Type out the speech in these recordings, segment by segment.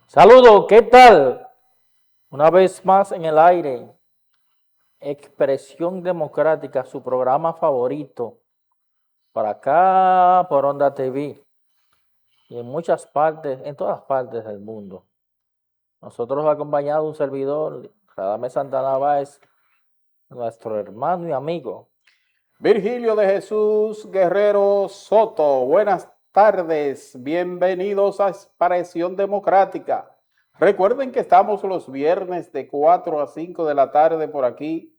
Saludos, ¿qué tal? Una vez más en el aire, Expresión Democrática, su programa favorito, para acá por Onda TV y en muchas partes, en todas partes del mundo. Nosotros acompañado de un servidor, Radamés Santana Báez, nuestro hermano y amigo. Virgilio de Jesús Guerrero Soto, buenas tardes, bienvenidos a Expresión Democrática. Recuerden que estamos los viernes de 4 a 5 de la tarde por aquí,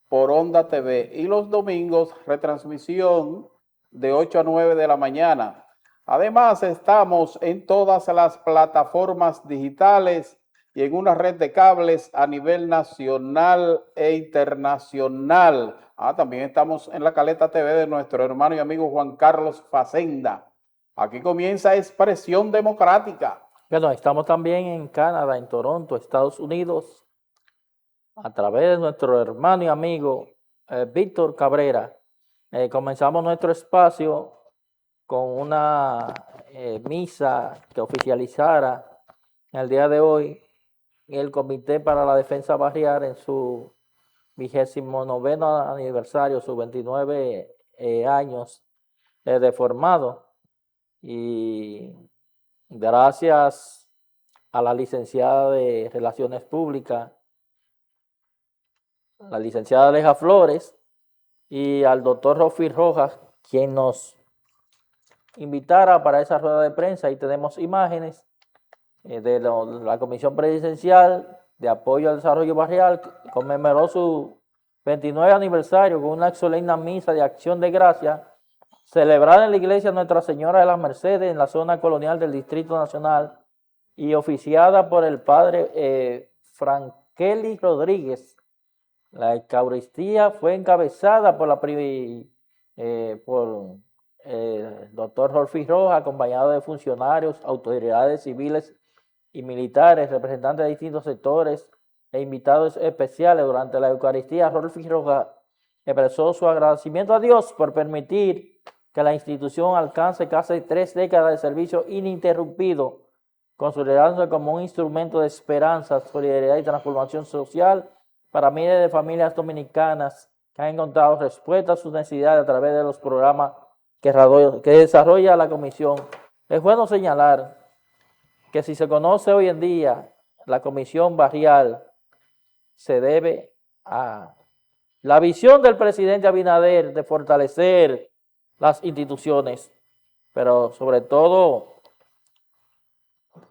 por Onda TV, y los domingos retransmisión de 8 a 9 de la mañana. Además, estamos en todas las plataformas digitales y en una red de cables a nivel nacional e internacional. También estamos en la Caleta TV de nuestro hermano y amigo Juan Carlos Facenda. Aquí comienza Expresión Democrática. Bueno, estamos también en Canadá, en Toronto, Estados Unidos, a través de nuestro hermano y amigo Víctor Cabrera. Comenzamos nuestro espacio con una misa que oficializara en el día de hoy el Comité para la Defensa Barrial en su 29º aniversario, sus 29 años de formado. Y gracias a la licenciada de Relaciones Públicas, la licenciada Aleja Flores, y al doctor Rofi Rojas, quien nos invitara para esa rueda de prensa. Ahí tenemos imágenes de la Comisión Presidencial de Apoyo al Desarrollo Barrial, conmemoró su 29 aniversario con una solemne misa de acción de gracia celebrada en la iglesia Nuestra Señora de las Mercedes en la zona colonial del Distrito Nacional y oficiada por el padre Frankeli Rodríguez. La Eucaristía fue encabezada por el doctor Rolfi Rojas, acompañado de funcionarios, autoridades civiles y militares, representantes de distintos sectores e invitados especiales. Durante la Eucaristía, Rolfi Rojas expresó su agradecimiento a Dios por permitir que la institución alcance casi 3 décadas de servicio ininterrumpido, consolidándose como un instrumento de esperanza, solidaridad y transformación social para miles de familias dominicanas que han encontrado respuesta a sus necesidades a través de los programas que desarrolla la Comisión. Es bueno señalar que si se conoce hoy en día la Comisión Barrial, se debe a la visión del presidente Abinader de fortalecer las instituciones, pero sobre todo,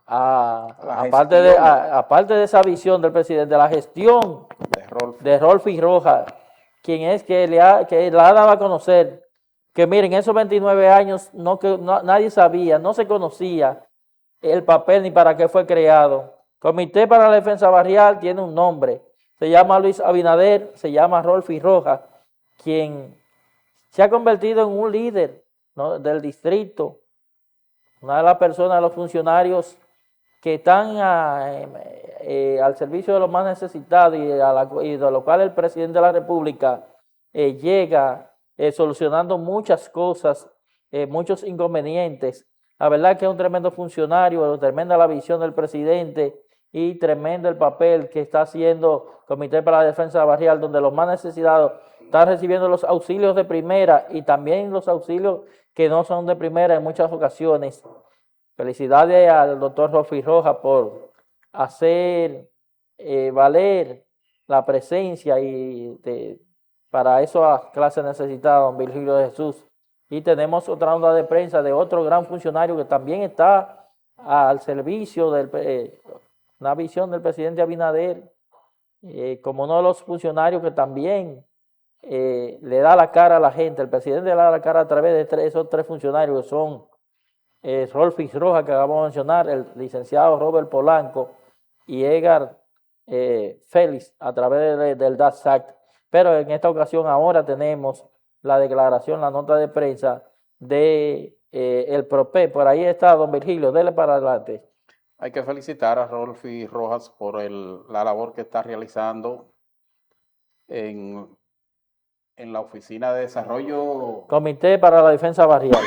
aparte de esa visión del presidente, la gestión de Rolfi Rojas, quien es que la ha dado a conocer que miren, esos 29 años nadie sabía, no se conocía el papel ni para qué fue creado. Comité para la Defensa Barrial tiene un nombre, se llama Luis Abinader, se llama Rolfi Rojas, quien se ha convertido en un líder, ¿no?, del distrito, una de las personas, de los funcionarios que están al servicio de los más necesitados y de lo cual el presidente de la República llega solucionando muchas cosas, muchos inconvenientes. La verdad que es un tremendo funcionario, tremenda la visión del presidente y tremendo el papel que está haciendo el Comité para la Defensa Barrial, donde los más necesitados están recibiendo los auxilios de primera y también los auxilios que no son de primera en muchas ocasiones. Felicidades al doctor Rolfi Rojas por hacer valer la presencia para esas clases necesitadas, don Virgilio de Jesús. Y tenemos otra onda de prensa de otro gran funcionario que también está al servicio de una visión del presidente Abinader, como uno de los funcionarios que también le da la cara a la gente. El presidente le da la cara a través de esos tres funcionarios que son Rolfi Rojas, que acabamos de mencionar, el licenciado Robert Polanco y Edgar Félix a través del DASAC. Pero en esta ocasión ahora tenemos la declaración, la nota de prensa de el PROPE. Por ahí está don Virgilio, dele para adelante. Hay que felicitar a Rolfi Rojas por la labor que está realizando en la Oficina de Desarrollo Comité para la Defensa Barrial.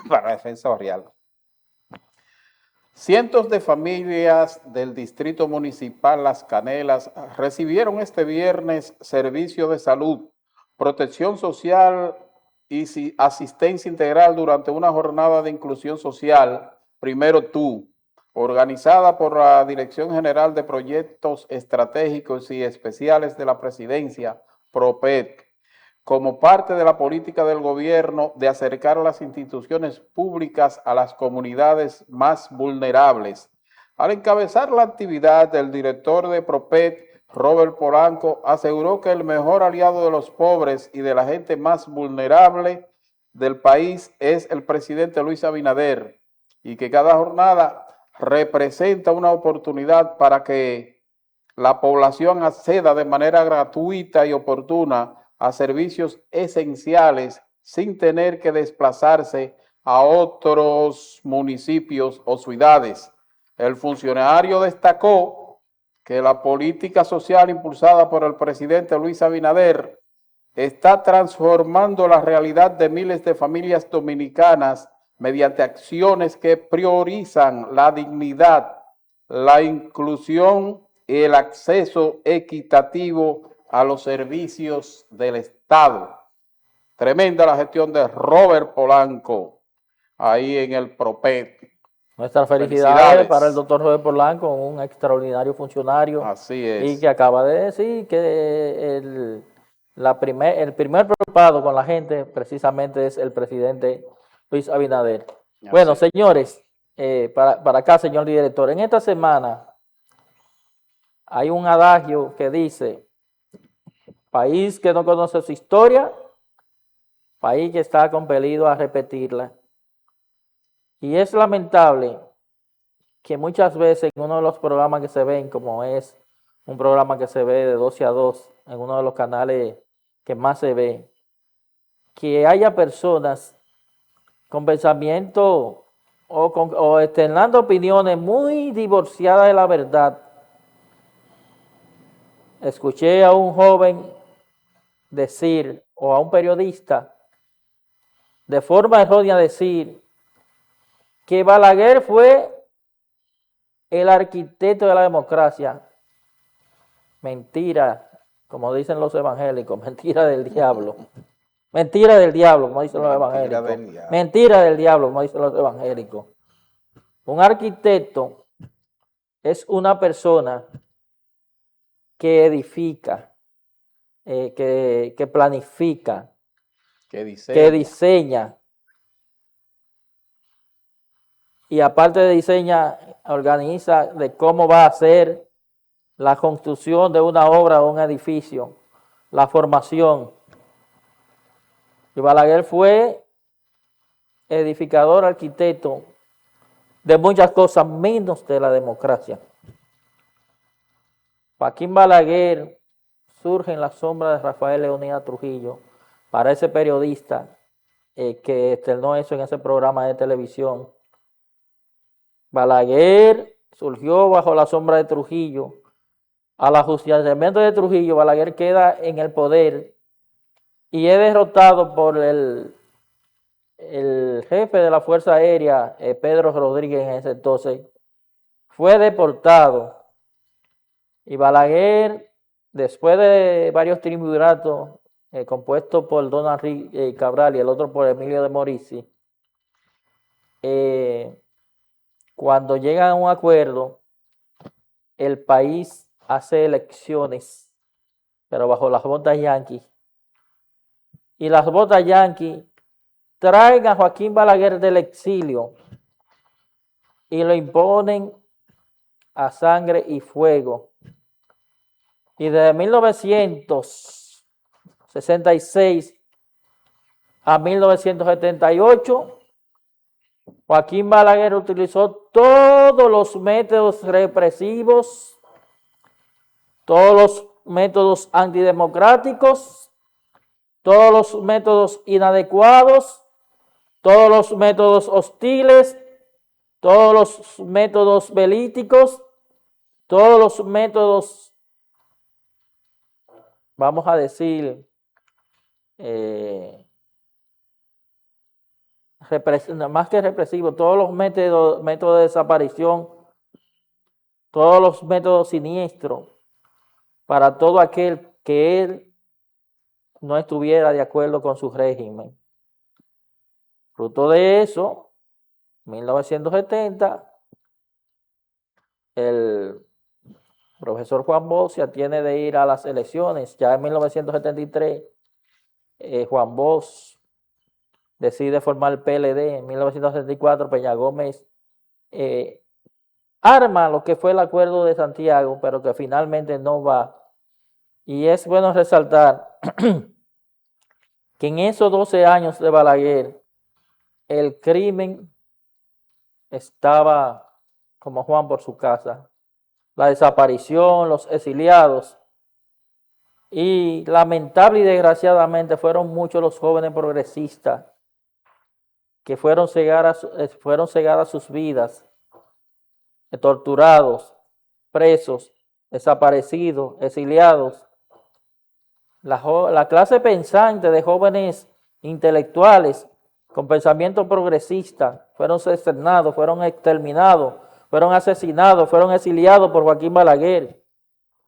para la Defensa Barrial. Cientos de familias del Distrito Municipal Las Canelas recibieron este viernes servicio de salud, protección social y asistencia integral durante una jornada de inclusión social, Primero Tú, organizada por la Dirección General de Proyectos Estratégicos y Especiales de la Presidencia, PROPET, como parte de la política del gobierno de acercar a las instituciones públicas a las comunidades más vulnerables. Al encabezar la actividad, el director de PROPET, Robert Polanco, aseguró que el mejor aliado de los pobres y de la gente más vulnerable del país es el presidente Luis Abinader y que cada jornada representa una oportunidad para que la población acceda de manera gratuita y oportuna a servicios esenciales sin tener que desplazarse a otros municipios o ciudades. El funcionario destacó que la política social impulsada por el presidente Luis Abinader está transformando la realidad de miles de familias dominicanas mediante acciones que priorizan la dignidad, la inclusión y el acceso equitativo a los servicios del Estado. Tremenda la gestión de Robert Polanco ahí en el PROPET. Nuestras felicidades para el doctor Robert Polanco, un extraordinario funcionario. Así es. Y que acaba de decir que el primer preocupado con la gente precisamente es el presidente Luis Abinader. Así bueno, señores, para acá, señor director, en esta semana hay un adagio que dice: país que no conoce su historia, país que está compelido a repetirla. Y es lamentable que muchas veces en uno de los programas que se ven, como es un programa que se ve de 12 a 2, en uno de los canales que más se ve, que haya personas con pensamiento o externando opiniones muy divorciadas de la verdad. Escuché a un joven decir, o a un periodista, de forma errónea decir, que Balaguer fue el arquitecto de la democracia. Mentira, como dicen los evangélicos, mentira del diablo. Mentira del diablo, como dicen los evangélicos. Mentira del diablo, como dicen los evangélicos. Un arquitecto es una persona que edifica, que planifica, que diseña. Y aparte de diseña, organiza de cómo va a ser la construcción de una obra o un edificio, la formación. Y Balaguer fue edificador, arquitecto de muchas cosas, menos de la democracia. Joaquín Balaguer surge en la sombra de Rafael Leonidas Trujillo, para ese periodista que externó eso en ese programa de televisión. Balaguer surgió bajo la sombra de Trujillo. Al ajusticiamiento de Trujillo, Balaguer queda en el poder y es derrotado por el jefe de la Fuerza Aérea, Pedro Rodríguez, en ese entonces. Fue deportado y Balaguer, después de varios triunviratos compuestos por Don Henrique Cabral y el otro por Emilio de Morici, cuando llegan a un acuerdo, el país hace elecciones, pero bajo las botas yanquis. Y las botas yanquis traen a Joaquín Balaguer del exilio y lo imponen a sangre y fuego. Y desde 1966 a 1978, Joaquín Balaguer utilizó todos los métodos represivos, todos los métodos antidemocráticos, todos los métodos inadecuados, todos los métodos hostiles, todos los métodos belíticos, todos los métodos, vamos a decir, más que represivo, todos los métodos de desaparición, todos los métodos siniestros para todo aquel que él no estuviera de acuerdo con su régimen. Fruto de eso, 1970, el profesor Juan Bosch se atiene de ir a las elecciones. Ya en 1973, Juan Bosch decide formar el PLD. En 1974, Peña Gómez arma lo que fue el Acuerdo de Santiago, pero que finalmente no va. Y es bueno resaltar que en esos 12 años de Balaguer, el crimen estaba como Juan por su casa. La desaparición, los exiliados. Y lamentable y desgraciadamente fueron muchos los jóvenes progresistas que fueron cegadas sus vidas, torturados, presos, desaparecidos, exiliados. La clase pensante de jóvenes intelectuales con pensamiento progresista fueron cercenados, fueron exterminados, fueron asesinados, fueron exiliados por Joaquín Balaguer.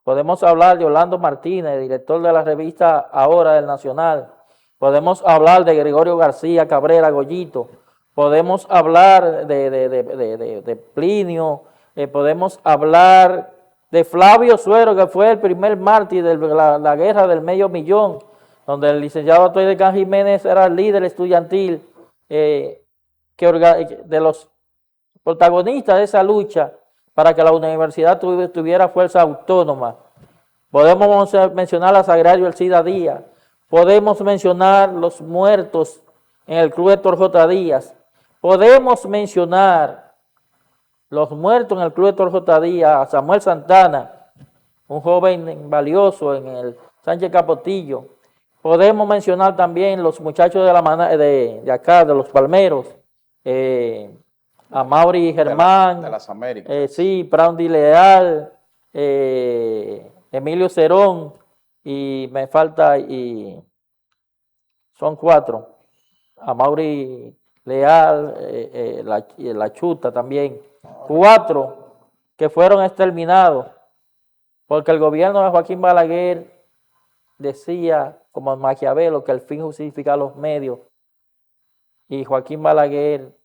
Podemos hablar de Orlando Martínez, director de la revista Ahora del Nacional. Podemos hablar de Gregorio García Cabrera Goyito. Podemos hablar de Plinio. Podemos hablar de Flavio Suero, que fue el primer mártir de la guerra del medio millón, donde el licenciado Atoy de Can Jiménez era el líder estudiantil de los protagonistas de esa lucha para que la universidad tuviera fuerza autónoma. Podemos mencionar a Sagrario Alcida Díaz. Podemos mencionar los muertos en el Club Héctor J. Díaz. Podemos mencionar los muertos en el Club Héctor J. Díaz, a Samuel Santana, un joven valioso en el Sánchez Capotillo. Podemos mencionar también los muchachos de acá, de los Palmeros, a Mauri Germán, de las Américas. Sí, Praundi Leal, Emilio Cerón, y me falta, y son 4, a Mauri Leal, la Chuta también, 4 que fueron exterminados, porque el gobierno de Joaquín Balaguer decía, como Maquiavelo, que el fin justifica los medios, y Joaquín Balaguer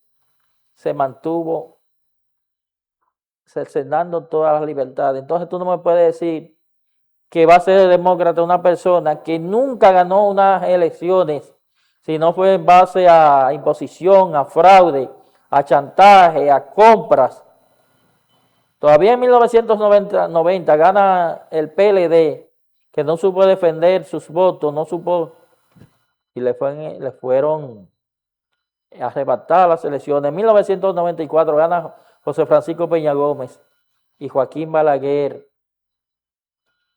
se mantuvo cercenando todas las libertades. Entonces tú no me puedes decir que va a ser demócrata una persona que nunca ganó unas elecciones, sino fue en base a imposición, a fraude, a chantaje, a compras. Todavía en 1990 gana el PLD, que no supo defender sus votos, no supo, y le fueron arrebatadas las elecciones. En 1994 gana José Francisco Peña Gómez y Joaquín Balaguer,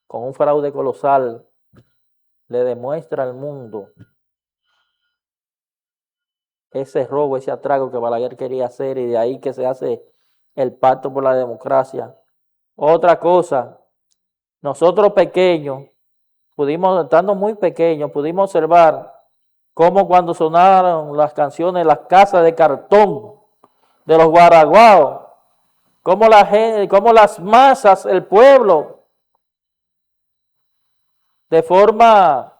con un fraude colosal, le demuestra al mundo ese robo, ese atraco que Balaguer quería hacer, y de ahí que se hace el pacto por la democracia. Otra cosa, nosotros pequeños, estando muy pequeños, pudimos observar cómo cuando sonaron las canciones Las Casas de Cartón de los Guaraguao, cómo las masas, el pueblo, de forma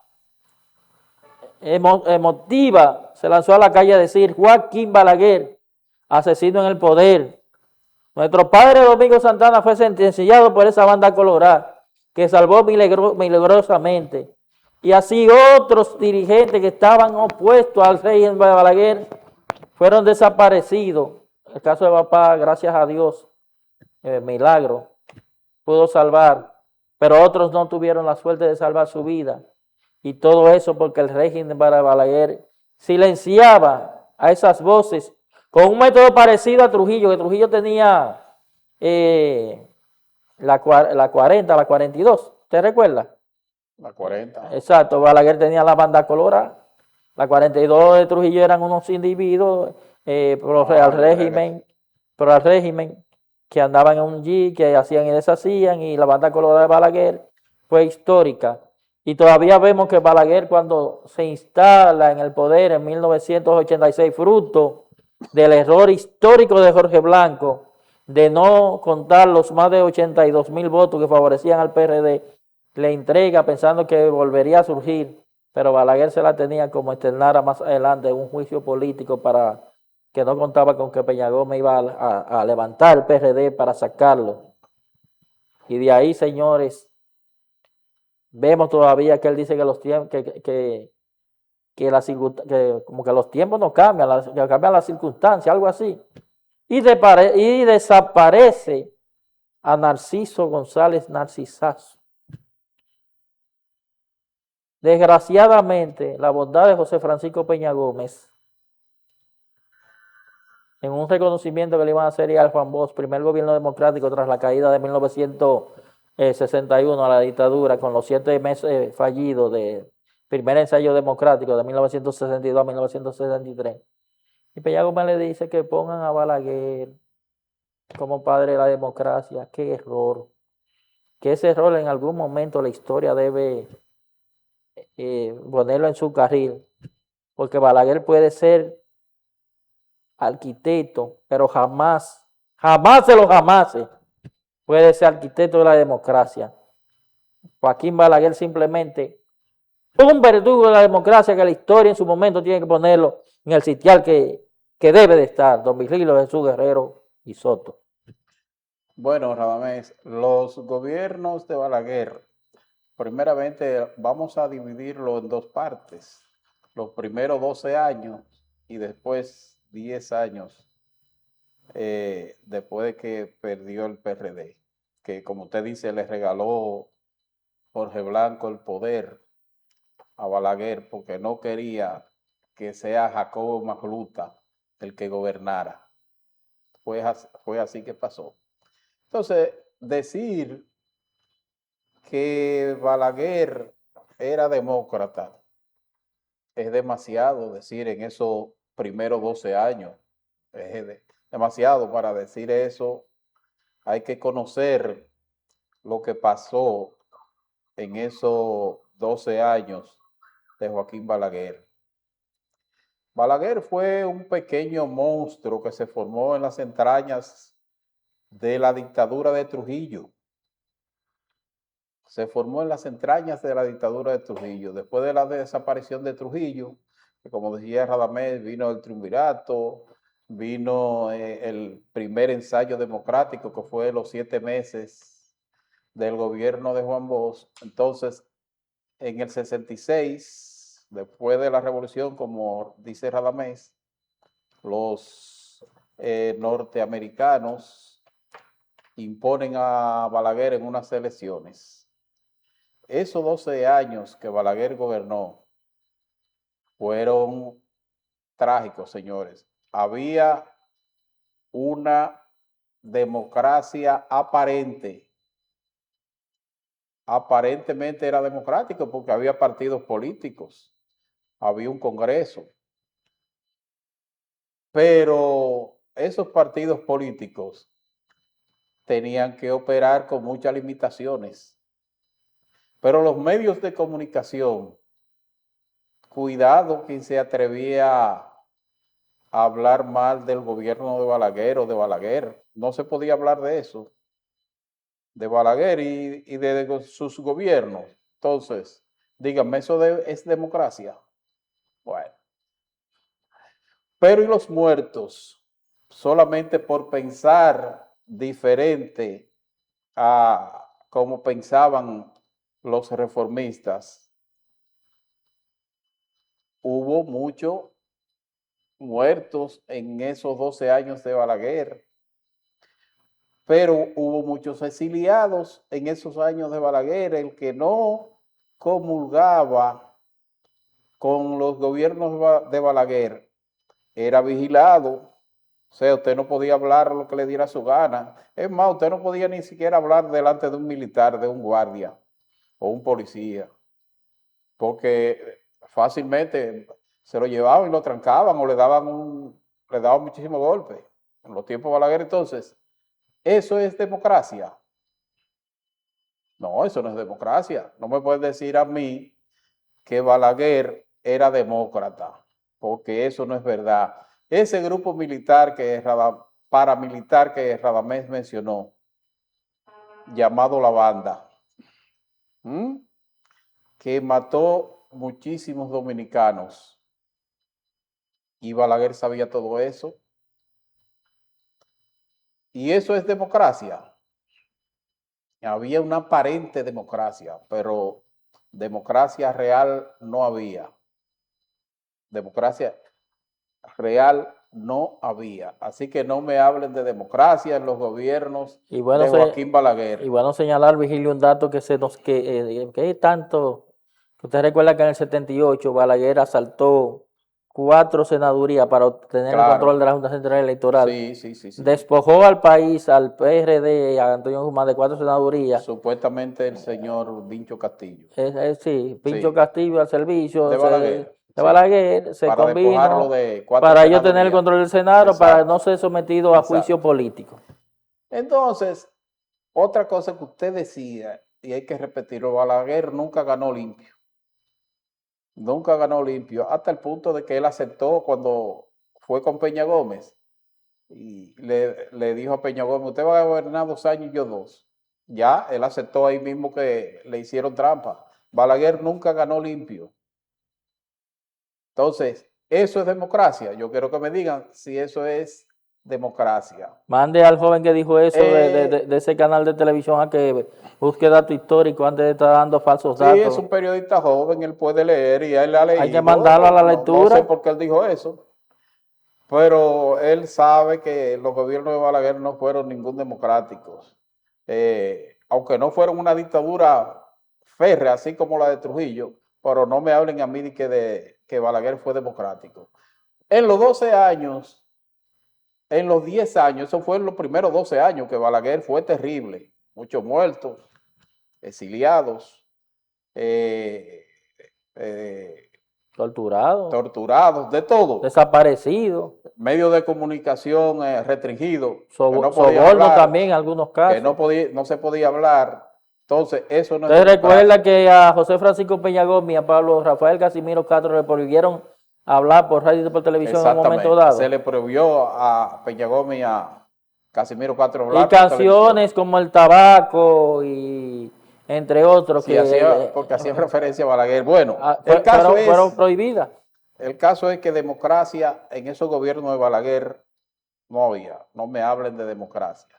emotiva, se lanzó a la calle a decir: Joaquín Balaguer, asesino en el poder. Nuestro padre Domingo Santana fue sentenciado por esa banda colorada, que salvó milagrosamente. Y así otros dirigentes que estaban opuestos al régimen de Balaguer fueron desaparecidos. El caso de papá, gracias a Dios, milagro, pudo salvar, pero otros no tuvieron la suerte de salvar su vida. Y todo eso porque el régimen de Balaguer silenciaba a esas voces con un método parecido a Trujillo, que Trujillo tenía la 40, la 42, ¿te recuerda? La 40. Exacto, Balaguer tenía la banda colorada. La 42 de Trujillo eran unos individuos al régimen, que andaban en un jeep, que hacían y deshacían, y la banda colorada de Balaguer fue histórica. Y todavía vemos que Balaguer, cuando se instala en el poder en 1986, fruto del error histórico de Jorge Blanco de no contar los más de 82,000 votos que favorecían al PRD, le entrega pensando que volvería a surgir, pero Balaguer se la tenía como externara más adelante un juicio político para que no contaba con que Peña Gómez iba a levantar el PRD para sacarlo. Y de ahí, señores, vemos todavía que él dice que los tiempos, que como que los tiempos no cambian, que cambian las circunstancias, algo así. Y desaparece a Narciso González Narcisazo. Desgraciadamente, la bondad de José Francisco Peña Gómez, en un reconocimiento que le iban a hacer a Juan Bosch, primer gobierno democrático tras la caída de 1961 a la dictadura, con los 7 meses fallidos de primer ensayo democrático de 1962 a 1963. Y Peña Gómez le dice que pongan a Balaguer como padre de la democracia. ¡Qué error! Que ese error en algún momento la historia debe ponerlo en su carril, porque Balaguer puede ser arquitecto, pero jamás de los jamases puede ser arquitecto de la democracia. Joaquín Balaguer simplemente un verdugo de la democracia que la historia en su momento tiene que ponerlo en el sitial que debe de estar, don Virgilio Jesús Guerrero y Soto. Bueno, Radamés, los gobiernos de Balaguer, primeramente vamos a dividirlo en dos partes. Los primeros 12 años y después 10 años después de que perdió el PRD, que como usted dice, le regaló Jorge Blanco el poder a Balaguer porque no quería que sea Jacobo Magluta el que gobernara. Fue así que pasó. Entonces, decir que Balaguer era demócrata es demasiado decir en esos primeros 12 años. Es demasiado para decir eso. Hay que conocer lo que pasó en esos 12 años de Joaquín Balaguer. Balaguer fue un pequeño monstruo que se formó en las entrañas de la dictadura de Trujillo. Se formó en las entrañas de la dictadura de Trujillo. Después de la desaparición de Trujillo, que como decía Radamés, vino el triunvirato, vino el primer ensayo democrático, que fue los 7 meses del gobierno de Juan Bosch. Entonces, en el 66, después de la revolución, como dice Radamés, los norteamericanos imponen a Balaguer en unas elecciones. Esos 12 años que Balaguer gobernó fueron trágicos, señores. Había una democracia aparente. Aparentemente era democrático porque había partidos políticos, había un congreso. Pero esos partidos políticos tenían que operar con muchas limitaciones. Pero los medios de comunicación, cuidado quien se atrevía a hablar mal del gobierno de Balaguer o de Balaguer. No se podía hablar de eso, de Balaguer y de sus gobiernos. Entonces, díganme, ¿eso es democracia? Bueno. Pero ¿y los muertos? Solamente por pensar diferente a como pensaban los reformistas, hubo muchos muertos en esos 12 años de Balaguer, pero hubo muchos exiliados en esos años de Balaguer. El que no comulgaba con los gobiernos de Balaguer era vigilado. O sea, usted no podía hablar lo que le diera su gana. Es más, usted no podía ni siquiera hablar delante de un militar, de un guardia o un policía, porque fácilmente se lo llevaban y lo trancaban o le daban muchísimos golpes. En los tiempos de Balaguer, entonces, eso es democracia. No, eso no es democracia. No me puedes decir a mí que Balaguer era demócrata, porque eso no es verdad. Ese grupo militar paramilitar que Radamés mencionó, llamado La Banda, ¿m? Que mató muchísimos dominicanos, y Balaguer sabía todo eso, y eso es democracia. Había una aparente democracia, pero democracia real no había. Democracia real no había. Así que no me hablen de democracia en los gobiernos Y bueno, de Joaquín Balaguer. y bueno señalar, Vigilio, un dato que que tanto, que usted recuerda que en el 78 Balaguer asaltó 4 senadurías para obtener el Claro. control de la Junta Central Electoral. Sí. Despojó al país, al PRD, a Antonio Guzmán de 4 senadurías. Supuestamente el señor Vincho Castillo. Sí, Pincho Sí. Castillo al servicio De Balaguer. de Sí. Balaguer, se Para despojarlo convino de 4 para ellos tener el senadurías. control del Senado, para Exacto. no ser sometido a juicio Exacto. político. Entonces, otra cosa que usted decía, y hay que repetirlo, Balaguer nunca ganó limpio. Nunca ganó limpio, hasta el punto de que él aceptó cuando fue con Peña Gómez y le dijo a Peña Gómez, usted va a gobernar 2 años y yo 2. Ya, él aceptó ahí mismo que le hicieron trampa. Balaguer nunca ganó limpio. Entonces, ¿eso es democracia? Yo quiero que me digan si eso es democracia. Mande al joven que dijo eso Eh, de ese canal de televisión a que busque datos históricos antes de estar dando falsos sí, es datos. un periodista joven, él puede leer y él ha Hay que leído. mandarlo a la No sé lectura. por qué él dijo eso. Pero él sabe que los gobiernos de Balaguer no fueron ningún democráticos. Aunque no fueron una dictadura férrea, así como la de Trujillo, pero no me hablen a mí de que Balaguer fue democrático. En los 12 años, en los 10 años, eso fue en los primeros 12 años que Balaguer fue terrible. Muchos muertos, exiliados, eh, eh, Torturado, torturados, de todo. desaparecido, Medios de comunicación restringidos, que no podían soborno hablar, también en algunos que casos. no se podía hablar. Entonces, eso no es Usted recuerda democracia. que a José Francisco Peña Gómez y a Pablo Rafael Casimiro Castro le prohibieron hablar por radio y por televisión en un momento Exactamente. Se dado. le prohibió a Peña Gómez y a Casimiro Castro Y hablar por televisión, canciones como El Tabaco y entre otros sí, porque hacían referencia a Balaguer. Bueno, fueron prohibidas. el caso es que democracia en esos gobiernos de Balaguer no había. No me hablen de democracia.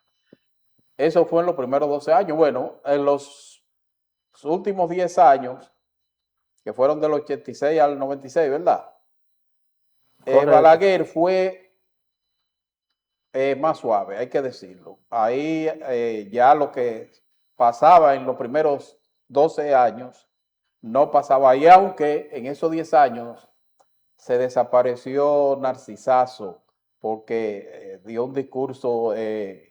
Eso fue en los primeros 12 años. Bueno, en los últimos 10 años, que fueron del 86 al 96, ¿verdad? Balaguer fue más suave, hay que decirlo. Ahí ya lo que pasaba en los primeros 12 años no pasaba ahí, aunque en esos 10 años se desapareció Narcisazo porque dio un discurso en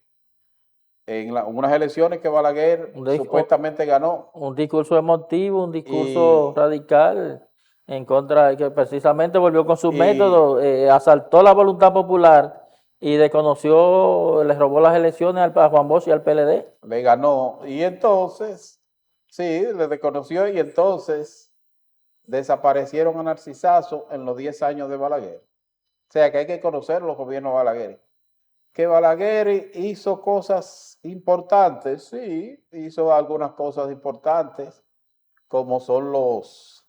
unas elecciones que Balaguer supuestamente ganó. Un discurso emotivo, un discurso Y, radical en contra, que precisamente volvió con sus y métodos, asaltó la voluntad popular y desconoció, le robó las elecciones a Juan Bosch y al PLD. le ganó. Y entonces, sí, le desconoció y entonces desaparecieron a Narcisazo en los 10 años de Balaguer. O sea que hay que conocer los gobiernos de Balaguer. Que Balaguer hizo cosas importantes, sí, hizo algunas cosas importantes, como son los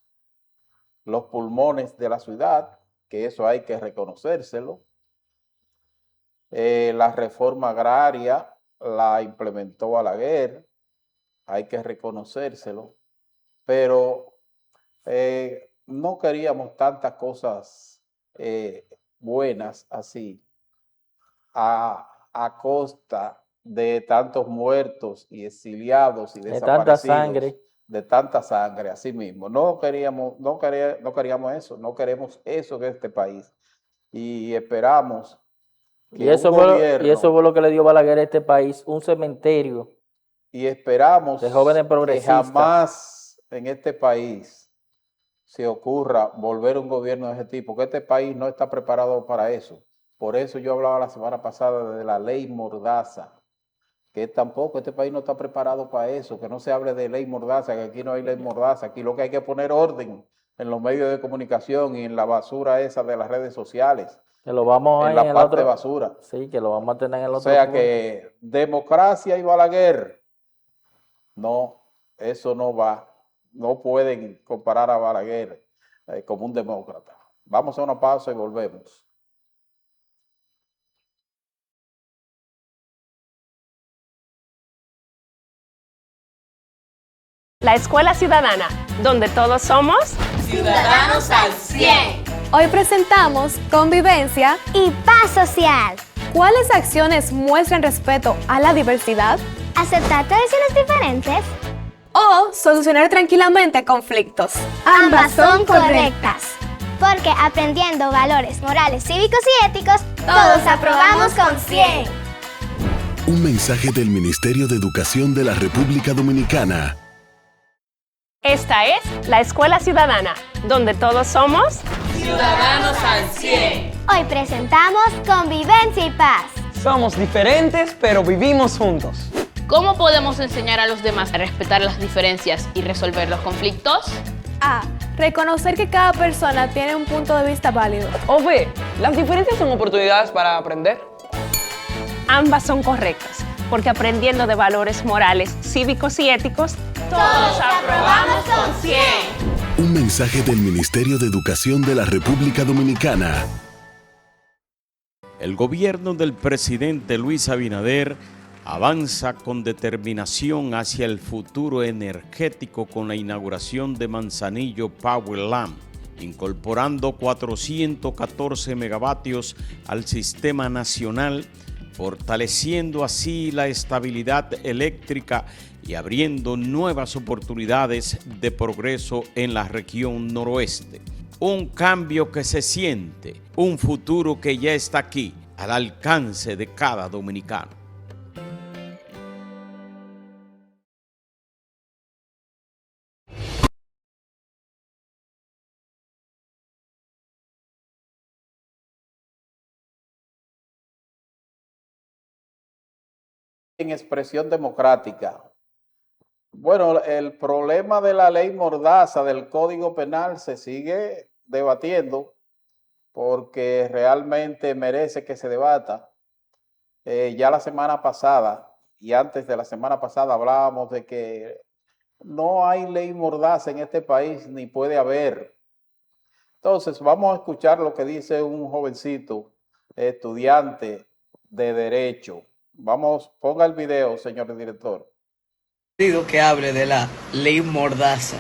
pulmones de la ciudad, que eso hay que reconocérselo. La reforma agraria la implementó Balaguer, hay que reconocérselo, pero no queríamos tantas cosas buenas así a costa de tantos muertos y exiliados y De tanta desaparecidos, sangre. de tanta sangre, así mismo. No queríamos eso, no queremos eso en este país. Y esperamos que un Y eso gobierno, fue lo que le dio Balaguer a este país, un cementerio y de jóvenes esperamos que progresistas. jamás en este país se ocurra volver a un gobierno de ese tipo, que este país no está preparado para eso. Por eso yo hablaba la semana pasada de la ley Mordaza. que tampoco este país no está preparado para eso, que no se hable de ley mordaza, que aquí no hay ley mordaza, aquí lo que hay que poner orden en los medios de comunicación y en la basura esa de las redes sociales, Que lo vamos a en en la el parte otro. basura. Sí, que lo vamos a tener en el O otro sea punto. que democracia y Balaguer, no, eso no va. No pueden comparar a Balaguer como un demócrata. Vamos a una pausa y volvemos. La Escuela Ciudadana, donde todos somos Ciudadanos al 100. Hoy presentamos Convivencia y Paz Social. ¿Cuáles acciones muestran respeto a la diversidad? Aceptar tradiciones diferentes. O solucionar tranquilamente conflictos. Ambas son correctas. Porque aprendiendo valores morales, cívicos y éticos, todos aprobamos con 100. Un mensaje del Ministerio de Educación de la República Dominicana. Esta es la Escuela Ciudadana, donde todos somos Ciudadanos al 100. Hoy presentamos Convivencia y Paz. Somos diferentes, pero vivimos juntos. ¿Cómo podemos enseñar a los demás a respetar las diferencias y resolver los conflictos? A. Reconocer que cada persona tiene un punto de vista válido. O B. Las diferencias son oportunidades para aprender. Ambas son correctas, porque aprendiendo de valores morales, cívicos y éticos, todos aprobamos con 100. Un mensaje del Ministerio de Educación de la República Dominicana. El gobierno del presidente Luis Abinader avanza con determinación hacia el futuro energético con la inauguración de Manzanillo Powerland, incorporando 414 megavatios al sistema nacional, fortaleciendo así la estabilidad eléctrica y abriendo nuevas oportunidades de progreso en la región noroeste. Un cambio que se siente, un futuro que ya está aquí, al alcance de cada dominicano. En expresión democrática. Bueno, el problema de la ley mordaza del Código Penal se sigue debatiendo porque realmente merece que se debata. Ya la semana pasada y antes de la semana pasada hablábamos de que no hay ley mordaza en este país ni puede haber. Entonces vamos a escuchar lo que dice un jovencito estudiante de Derecho. Vamos, ponga el video, señor director. Que hable de la ley mordaza.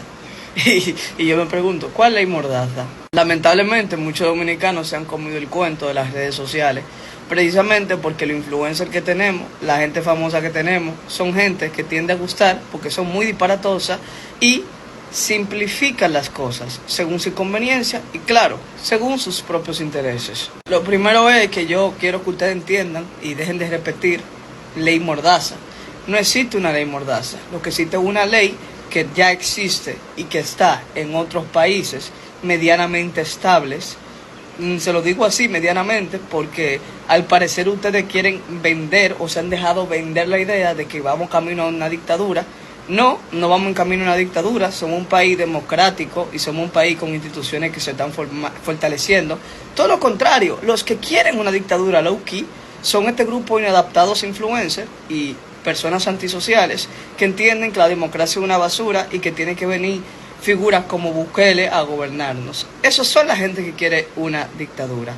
Y yo me pregunto, ¿cuál ley mordaza? Lamentablemente muchos dominicanos se han comido el cuento de las redes sociales, precisamente porque los influencers que tenemos, la gente famosa que tenemos, son gente que tiende a gustar porque son muy disparatosas y simplifican las cosas según su conveniencia y claro, según sus propios intereses. Lo primero es que yo quiero que ustedes entiendan y dejen de repetir ley mordaza. No existe una ley mordaza, lo que existe es una ley que ya existe y que está en otros países medianamente estables. Se lo digo así, medianamente, porque al parecer ustedes quieren vender o se han dejado vender la idea de que vamos camino a una dictadura. No vamos en camino a una dictadura, somos un país democrático y somos un país con instituciones que se están fortaleciendo. Todo lo contrario, los que quieren una dictadura low-key son este grupo de inadaptados influencers y personas antisociales que entienden que la democracia es una basura y que tienen que venir figuras como Bukele a gobernarnos. Esos son la gente que quiere una dictadura.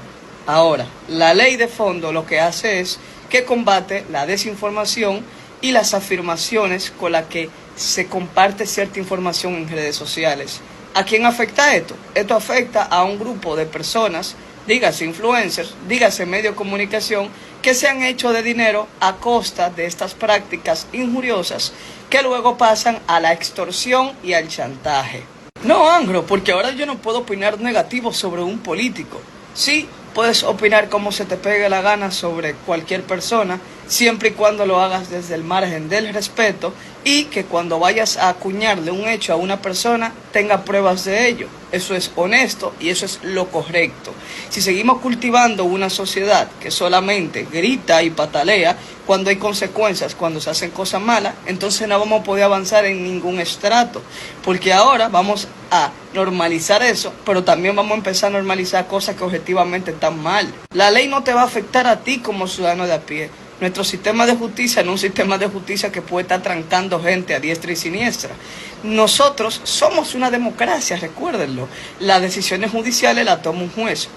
Ahora, la ley de fondo lo que hace es que combate la desinformación y las afirmaciones con las que se comparte cierta información en redes sociales. ¿A quién afecta esto? Esto afecta a un grupo de personas, dígase influencers, dígase medios de comunicación, que se han hecho de dinero a costa de estas prácticas injuriosas que luego pasan a la extorsión y al chantaje. No, Angro, porque ahora yo no puedo opinar negativo sobre un político. Sí, puedes opinar como se te pegue la gana sobre cualquier persona, siempre y cuando lo hagas desde el margen del respeto y que cuando vayas a acuñarle un hecho a una persona tenga pruebas de ello. Eso es honesto y eso es lo correcto. Si seguimos cultivando una sociedad que solamente grita y patalea cuando hay consecuencias, cuando se hacen cosas malas, entonces no vamos a poder avanzar en ningún estrato, porque ahora vamos a normalizar eso, pero también vamos a empezar a normalizar cosas que objetivamente están mal. La ley no te va a afectar a ti como ciudadano de a pie. Nuestro sistema de justicia no es un sistema de justicia que puede estar trancando gente a diestra y siniestra. Nosotros somos una democracia, recuérdenlo. Las decisiones judiciales las toma un juez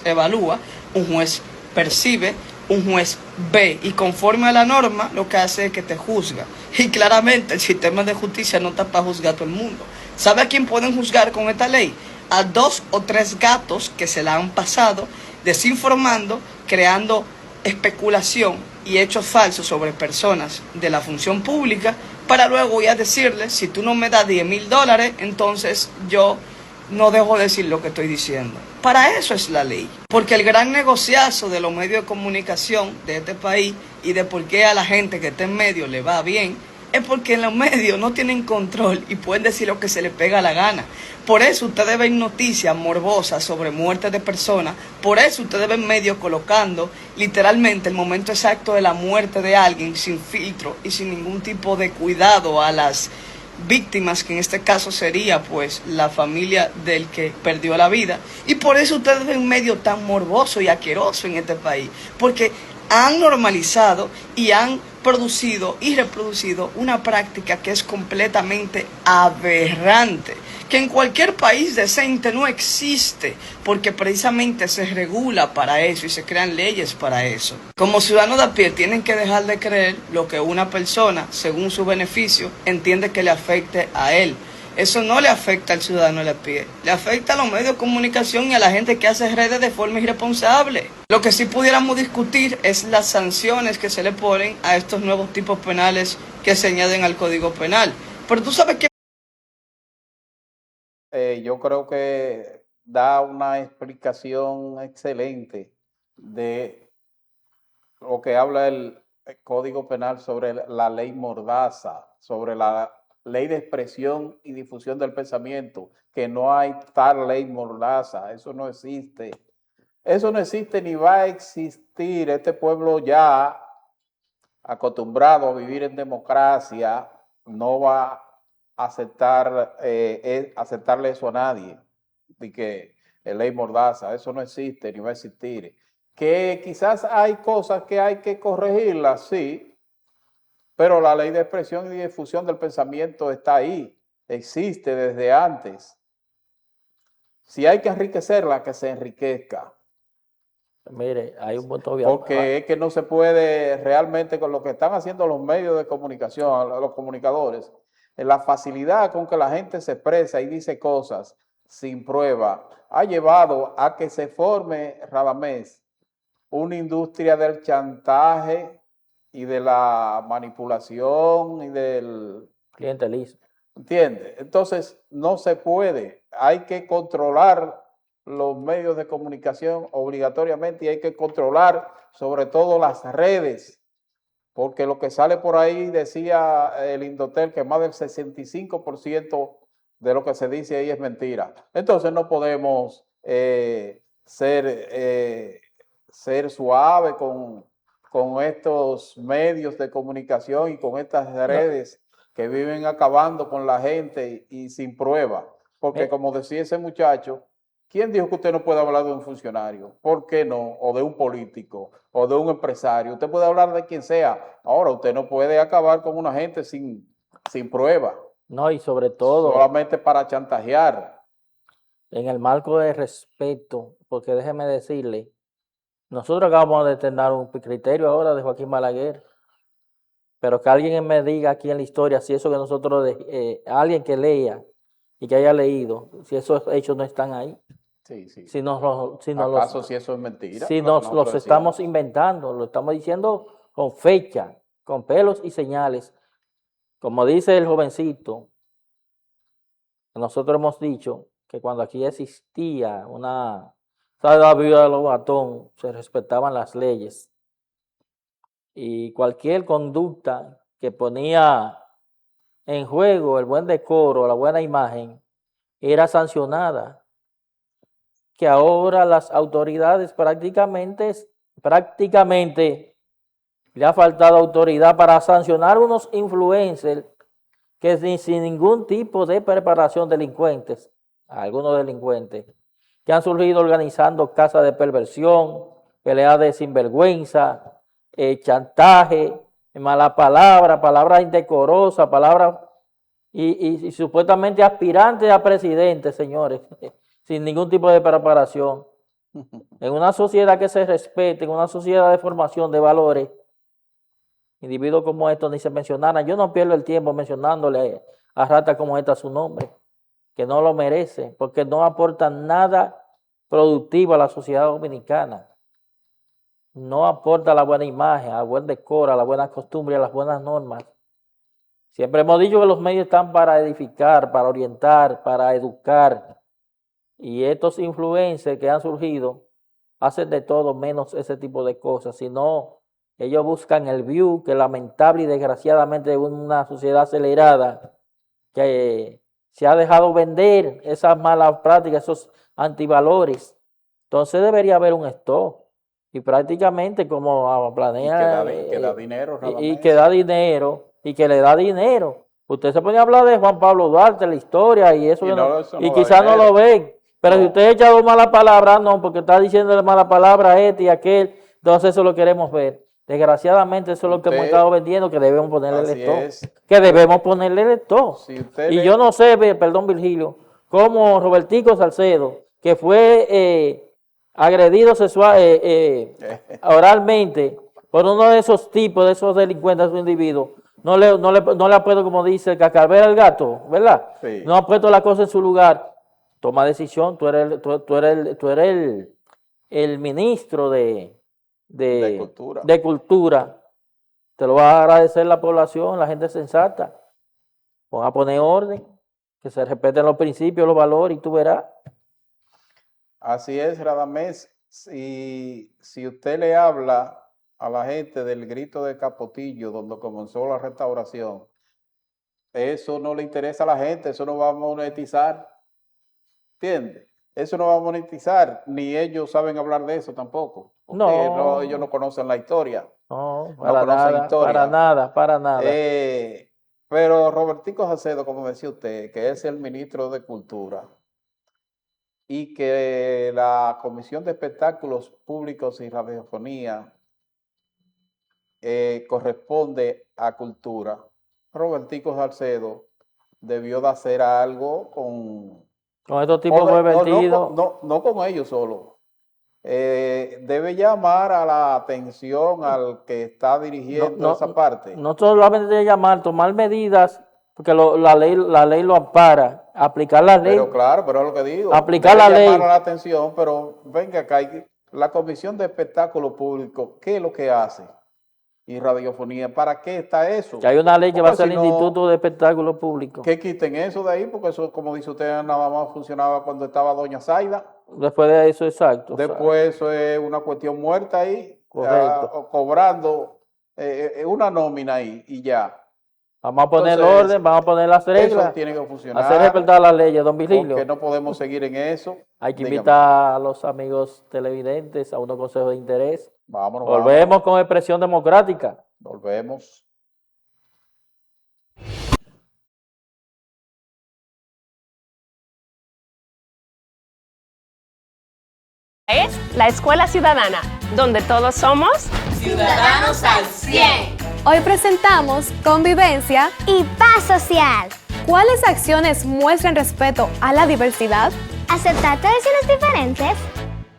evalúa, un juez percibe, un juez ve y conforme a la norma lo que hace es que te juzga. Y claramente el sistema de justicia no está para juzgar a todo el mundo. ¿Sabe a quién pueden juzgar con esta ley? A 2 o 3 gatos que se la han pasado desinformando, creando especulación y hechos falsos sobre personas de la función pública para luego ya decirles, si tú no me das $10,000, entonces yo no dejo de decir lo que estoy diciendo. Para eso es la ley. Porque el gran negociazo de los medios de comunicación de este país y de por qué a la gente que está en medio le va bien, es porque en los medios no tienen control y pueden decir lo que se les pega la gana. Por eso ustedes ven noticias morbosas sobre muertes de personas. Por eso ustedes ven medios colocando literalmente el momento exacto de la muerte de alguien sin filtro y sin ningún tipo de cuidado a las víctimas, que en este caso sería pues la familia del que perdió la vida. Y por eso ustedes ven un medio tan morboso y asqueroso en este país, porque han normalizado y han producido y reproducido una práctica que es completamente aberrante, que en cualquier país decente no existe, porque precisamente se regula para eso y se crean leyes para eso. Como ciudadanos de a pie tienen que dejar de creer lo que una persona, según su beneficio, entiende que le afecte a él. Eso no le afecta al ciudadano de a pie, le afecta a los medios de comunicación y a la gente que hace redes de forma irresponsable. Lo que sí pudiéramos discutir es las sanciones que se le ponen a estos nuevos tipos penales que se añaden al Código Penal. Pero tú sabes que yo creo que da una explicación excelente de lo que habla el Código Penal sobre la ley Mordaza, sobre la ley de expresión y difusión del pensamiento, que no hay tal ley Mordaza, eso no existe. Eso no existe ni va a existir. Este pueblo ya acostumbrado a vivir en democracia no va a aceptarle eso a nadie, de que ley Mordaza, eso no existe ni va a existir. Que quizás hay cosas que hay que corregirlas, sí, pero la ley de expresión y difusión del pensamiento está ahí, existe desde antes. Si hay que enriquecerla, que se enriquezca. Mire, hay un punto obvio. Porque es que no se puede realmente, con lo que están haciendo los medios de comunicación, los comunicadores, la facilidad con que la gente se expresa y dice cosas sin prueba, ha llevado a que se forme, Radamés, una industria del chantaje y de la manipulación y del clientelismo. ¿Entiendes? Entonces no se puede, hay que controlar los medios de comunicación obligatoriamente y hay que controlar sobre todo las redes, porque lo que sale por ahí, decía el Indotel, que más del 65% de lo que se dice ahí es mentira. Entonces no podemos ser suave con estos medios de comunicación y con estas redes que viven acabando con la gente y sin prueba. Porque como decía ese muchacho, ¿quién dijo que usted no puede hablar de un funcionario? ¿Por qué no? O de un político, o de un empresario. Usted puede hablar de quien sea. Ahora, usted no puede acabar con una gente sin prueba. No, y sobre todo solamente para chantajear. En el marco de respeto, porque déjeme decirle, nosotros acabamos de tener un criterio ahora de Joaquín Balaguer, pero que alguien me diga aquí en la historia si eso que nosotros, alguien que lea y que haya leído, si esos hechos no están ahí. Sí, sí. Si si eso es mentira? Si nos los estamos inventando, lo estamos diciendo con fecha, con pelos y señales. Como dice el jovencito, nosotros hemos dicho que cuando aquí existía la vida de Lobatón, se respetaban las leyes. y cualquier conducta que ponía en juego el buen decoro, la buena imagen, era sancionada. Que ahora las autoridades prácticamente le ha faltado autoridad para sancionar unos influencers que sin ningún tipo de preparación, delincuentes, algunos delincuentes, que han surgido organizando casas de perversión, peleas de sinvergüenza, chantaje, mala palabra, palabras indecorosas, palabras y supuestamente aspirantes a presidente, señores, sin ningún tipo de preparación. En una sociedad que se respete, en una sociedad de formación de valores, individuos como estos ni se mencionaran. Yo no pierdo el tiempo mencionándole a ratas como esta su nombre, que no lo merece, porque no aportan nada productivo a la sociedad dominicana. No aporta la buena imagen, al buen decoro, a la buena costumbre, a las buenas normas. Siempre hemos dicho que los medios están para edificar, para orientar, para educar. Y estos influencers que han surgido hacen de todo menos ese tipo de cosas, sino ellos buscan el view, que lamentable y desgraciadamente es una sociedad acelerada que se ha dejado vender esas malas prácticas, esos antivalores. Entonces debería haber un stop. Y prácticamente como planea... Y que da dinero. Y que da dinero, y que le da dinero. Usted se pone a hablar de Juan Pablo Duarte, la historia, y eso, y quizás no lo ven. Pero si usted echa dos malas palabras, no, porque está diciendo mala palabra a este y a aquel, entonces eso lo queremos ver. Desgraciadamente eso es lo que hemos estado vendiendo, que debemos ponerle el stop. Que debemos ponerle el stop. Yo no sé, perdón Virgilio, cómo Robertico Salcedo, que fue agredido sexual, oralmente por uno de esos tipos, de esos delincuentes, de esos individuos, no le ha puesto, como dice el cascabel al gato, ¿verdad? Sí. No ha puesto la cosa en su lugar. Toma decisión, tú eres el ministro de cultura. Te lo va a agradecer la población, la gente sensata. Van a poner orden, que se respeten los principios, los valores, y tú verás. Así es, Radamés. Si usted le habla a la gente del Grito de Capotillo, donde comenzó la restauración, eso no le interesa a la gente, eso no va a monetizar. ¿Entiendes? Eso no va a monetizar, ni ellos saben hablar de eso tampoco. No, ellos no conocen la historia. No, para nada. Pero Robertico Salcedo, como decía usted, que es el ministro de Cultura, y que la Comisión de Espectáculos Públicos y Radiofonía corresponde a Cultura, Robertico Salcedo debió de hacer algo con estos tipos pervertidos. No con ellos solo. Debe llamar a la atención al que está dirigiendo esa parte. No solamente debe llamar, tomar medidas, porque la ley lo ampara, aplicar la ley. Pero claro, pero es lo que digo. Aplicar la ley. Llamar a la atención, pero venga acá, la Comisión de Espectáculos Públicos, ¿qué es lo que hace? Y radiofonía, ¿para qué está eso? Que hay una ley que va a ser el Instituto de Espectáculos Públicos. Que quiten eso de ahí, porque eso, como dice usted, nada más funcionaba cuando estaba doña Zaida. Después de eso, exacto. Después eso es una cuestión muerta ahí. Correcto. Cobrando una nómina ahí y ya. Vamos a poner el orden, vamos a poner las reglas. Eso tiene que funcionar. Hacer respetar las leyes, don Virgilio. Porque no podemos seguir en eso. Hay que invitar a los amigos televidentes a unos consejos de interés. Volvemos con Expresión Democrática. Volvemos. Es la Escuela Ciudadana, donde todos somos ciudadanos al 100. Hoy presentamos Convivencia y Paz Social. ¿Cuáles acciones muestran respeto a la diversidad? ¿Aceptar tradiciones diferentes?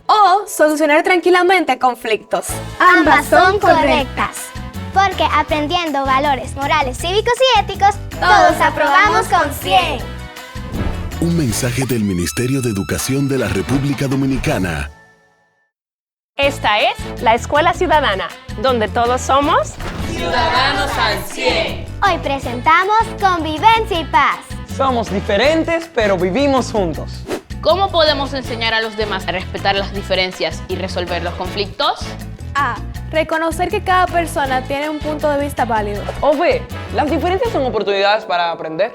¿O solucionar tranquilamente conflictos? Ambas son correctas. Porque aprendiendo valores morales, cívicos y éticos, todos aprobamos con 100. Un mensaje del Ministerio de Educación de la República Dominicana. Esta es la Escuela Ciudadana, donde todos somos ciudadanos al 100. Hoy presentamos Convivencia y Paz. Somos diferentes, pero vivimos juntos. ¿Cómo podemos enseñar a los demás a respetar las diferencias y resolver los conflictos? A. Reconocer que cada persona tiene un punto de vista válido. O B, las diferencias son oportunidades para aprender.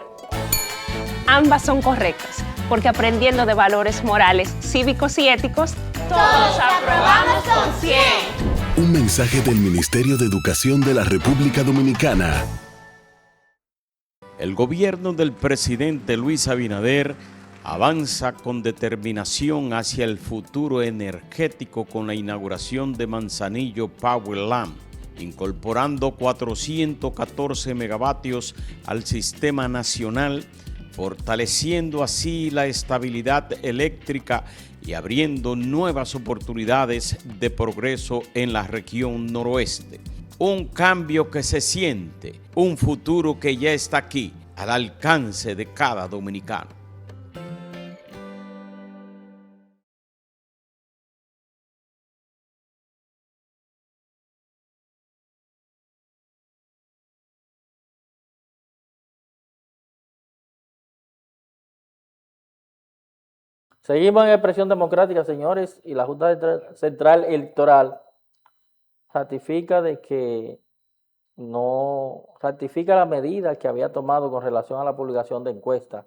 Ambas son correctas, porque aprendiendo de valores morales, cívicos y éticos, todos aprobamos con 100. Un mensaje del Ministerio de Educación de la República Dominicana. El gobierno del presidente Luis Abinader avanza con determinación hacia el futuro energético con la inauguración de Manzanillo Power Lamp, incorporando 414 megavatios al sistema nacional, fortaleciendo así la estabilidad eléctrica y abriendo nuevas oportunidades de progreso en la región noroeste. Un cambio que se siente, un futuro que ya está aquí, al alcance de cada dominicano. Seguimos en expresión democrática, señores, y la Junta Central Electoral ratifica de que no ratifica la medida que había tomado con relación a la publicación de encuestas.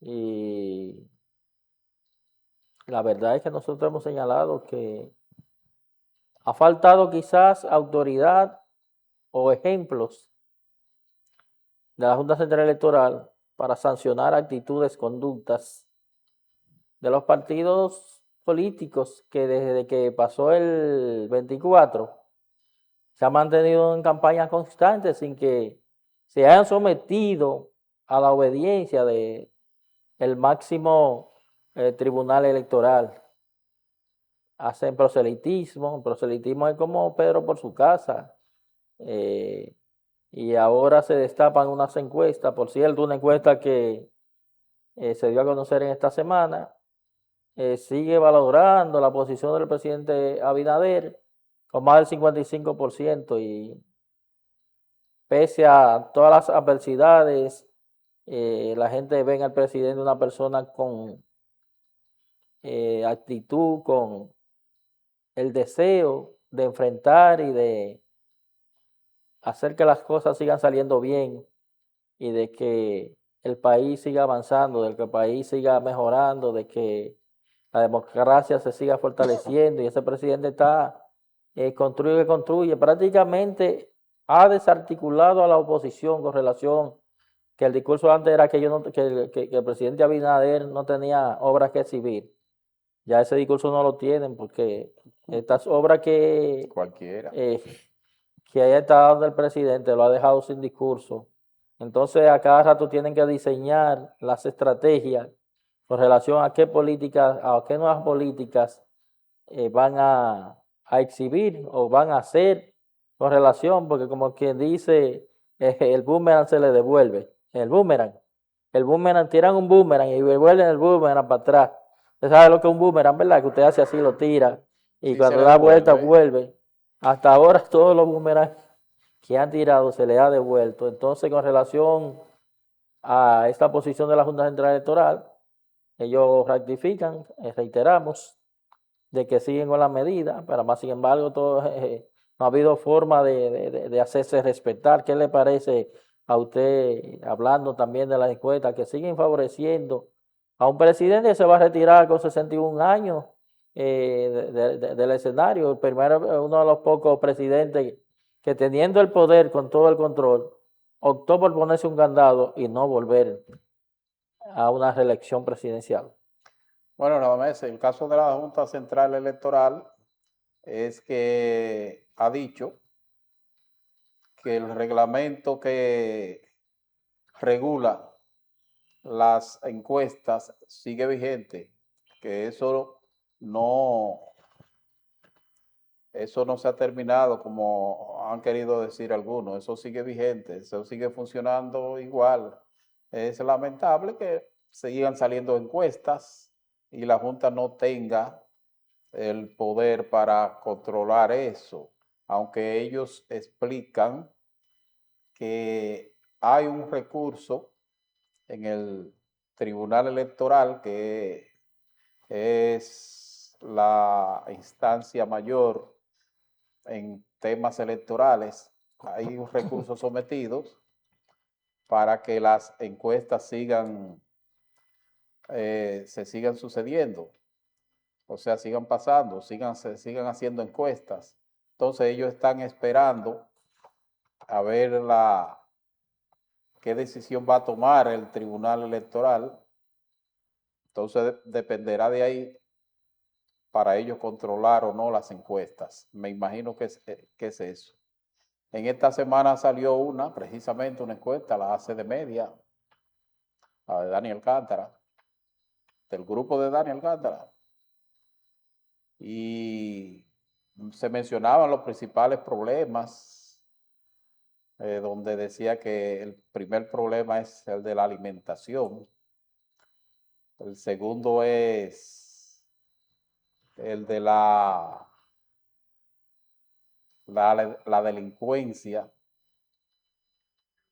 Y la verdad es que nosotros hemos señalado que ha faltado quizás autoridad o ejemplos de la Junta Central Electoral para sancionar actitudes, conductas de los partidos políticos que desde que pasó el 24 se han mantenido en campañas constantes sin que se hayan sometido a la obediencia del máximo tribunal electoral. Hacen proselitismo. El proselitismo es como Pedro por su casa. Y ahora se destapan unas encuestas. Por cierto, una encuesta que se dio a conocer en esta semana sigue valorando la posición del presidente Abinader con más del 55%, y pese a todas las adversidades, la gente ve al presidente una persona con actitud, con el deseo de enfrentar y de hacer que las cosas sigan saliendo bien y de que el país siga avanzando, de que el país siga mejorando, de que la democracia se siga fortaleciendo, y ese presidente está construye que construye. Prácticamente ha desarticulado a la oposición con relación que el discurso antes era que el presidente Abinader no tenía obras que exhibir. Ya ese discurso no lo tienen, porque estas obras que cualquiera que haya estado dando el presidente lo ha dejado sin discurso. Entonces a cada rato tienen que diseñar las estrategias con relación a qué políticas, a qué nuevas políticas van a exhibir o van a hacer con relación, porque como quien dice, el boomerang se le devuelve. El boomerang, tiran un boomerang y devuelven el boomerang para atrás. Usted sabe lo que es un boomerang, ¿verdad? Que usted hace así, lo tira, y sí, cuando da vuelta vuelve. Hasta ahora todos los boomerangs que han tirado se le ha devuelto. Entonces, con relación a esta posición de la Junta Central Electoral, ellos rectifican, reiteramos, de que siguen con la medida, pero más sin embargo no ha habido forma de hacerse respetar. ¿Qué le parece a usted, hablando también de las encuestas, que siguen favoreciendo a un presidente que se va a retirar con 61 años del escenario? El primero, uno de los pocos presidentes que, teniendo el poder con todo el control, optó por ponerse un candado y no volver a una reelección presidencial. Bueno, nada más, el caso de la Junta Central Electoral es que ha dicho que el reglamento que regula las encuestas sigue vigente, que eso no se ha terminado como han querido decir algunos, eso sigue vigente, eso sigue funcionando igual. Es lamentable que sigan saliendo encuestas y la Junta no tenga el poder para controlar eso, aunque ellos explican que hay un recurso en el Tribunal Electoral, que es la instancia mayor en temas electorales. Hay recursos sometidos para que las encuestas se sigan sucediendo, o sea, sigan pasando, se sigan haciendo encuestas. Entonces ellos están esperando a ver qué decisión va a tomar el Tribunal Electoral. Entonces dependerá de ahí para ellos controlar o no las encuestas. Me imagino que es eso. En esta semana salió precisamente una encuesta, la hace de media, la de Dani Alcántara, del grupo de Dani Alcántara. Y se mencionaban los principales problemas, donde decía que el primer problema es el de la alimentación. El segundo es el de la delincuencia.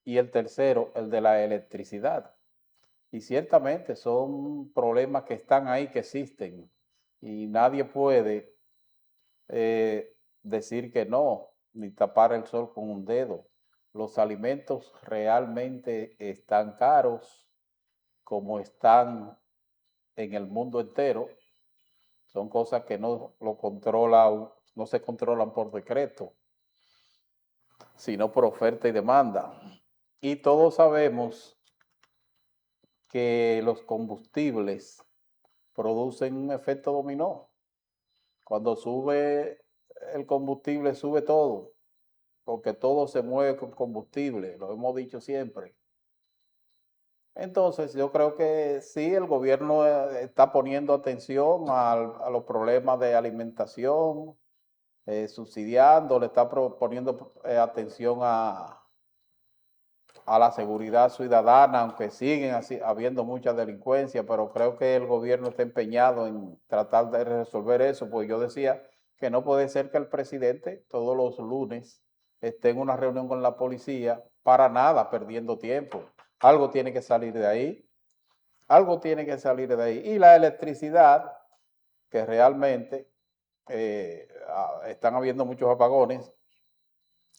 Y el tercero, el de la electricidad. Y ciertamente son problemas que están ahí, que existen. Y nadie puede decir que no, ni tapar el sol con un dedo. Los alimentos realmente están caros, como están en el mundo entero. Son cosas que no se controlan por decreto, sino por oferta y demanda. Y todos sabemos que los combustibles producen un efecto dominó. Cuando sube el combustible, sube todo, porque todo se mueve con combustible, lo hemos dicho siempre. Entonces, yo creo que sí, el gobierno está poniendo atención a los problemas de alimentación, subsidiando, le está poniendo atención a la seguridad ciudadana, aunque siguen habiendo mucha delincuencia, pero creo que el gobierno está empeñado en tratar de resolver eso, porque yo decía que no puede ser que el presidente todos los lunes esté en una reunión con la policía, para nada, perdiendo tiempo. Algo tiene que salir de ahí, Y la electricidad, que realmente están habiendo muchos apagones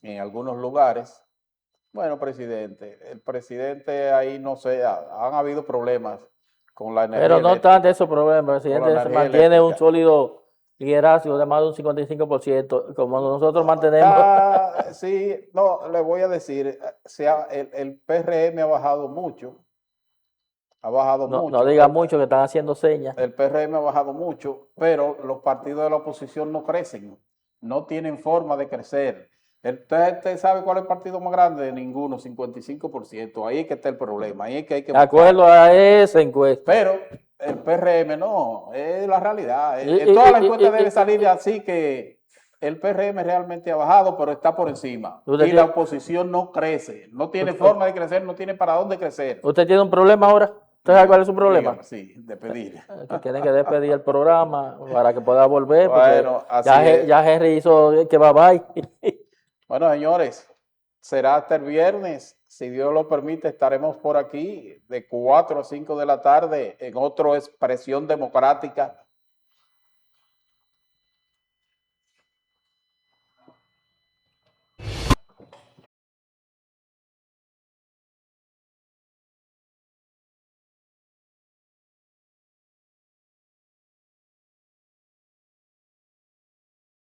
en algunos lugares. Bueno, el presidente ahí no sé, han habido problemas con la energía Pero no eléctrica, tanto esos problemas, el presidente se mantiene un sólido liderazgo de más de un 55%, como nosotros mantenemos. Sí, no, le voy a decir, el PRM ha bajado mucho. No diga mucho, que están haciendo señas. El PRM ha bajado mucho, pero los partidos de la oposición no crecen, no tienen forma de crecer. ¿Usted sabe cuál es el partido más grande? Ninguno, 55%. Ahí es que está el problema. Ahí es que hay que de acuerdo a esa encuesta. Pero el PRM no, es la realidad. Toda la encuesta debe salir así, que el PRM realmente ha bajado, pero está por encima. Y la oposición no crece, no tiene forma de crecer, no tiene para dónde crecer. ¿Usted tiene un problema ahora? ¿Usted sabe cuál es su problema? Dígame, sí, despedir. Que tiene que despedir el programa para que pueda volver. Bueno, así ya Henry hizo que bye. Bueno, señores, será hasta el viernes. Si Dios lo permite, estaremos por aquí de 4 a 5 de la tarde en otra Expresión Democrática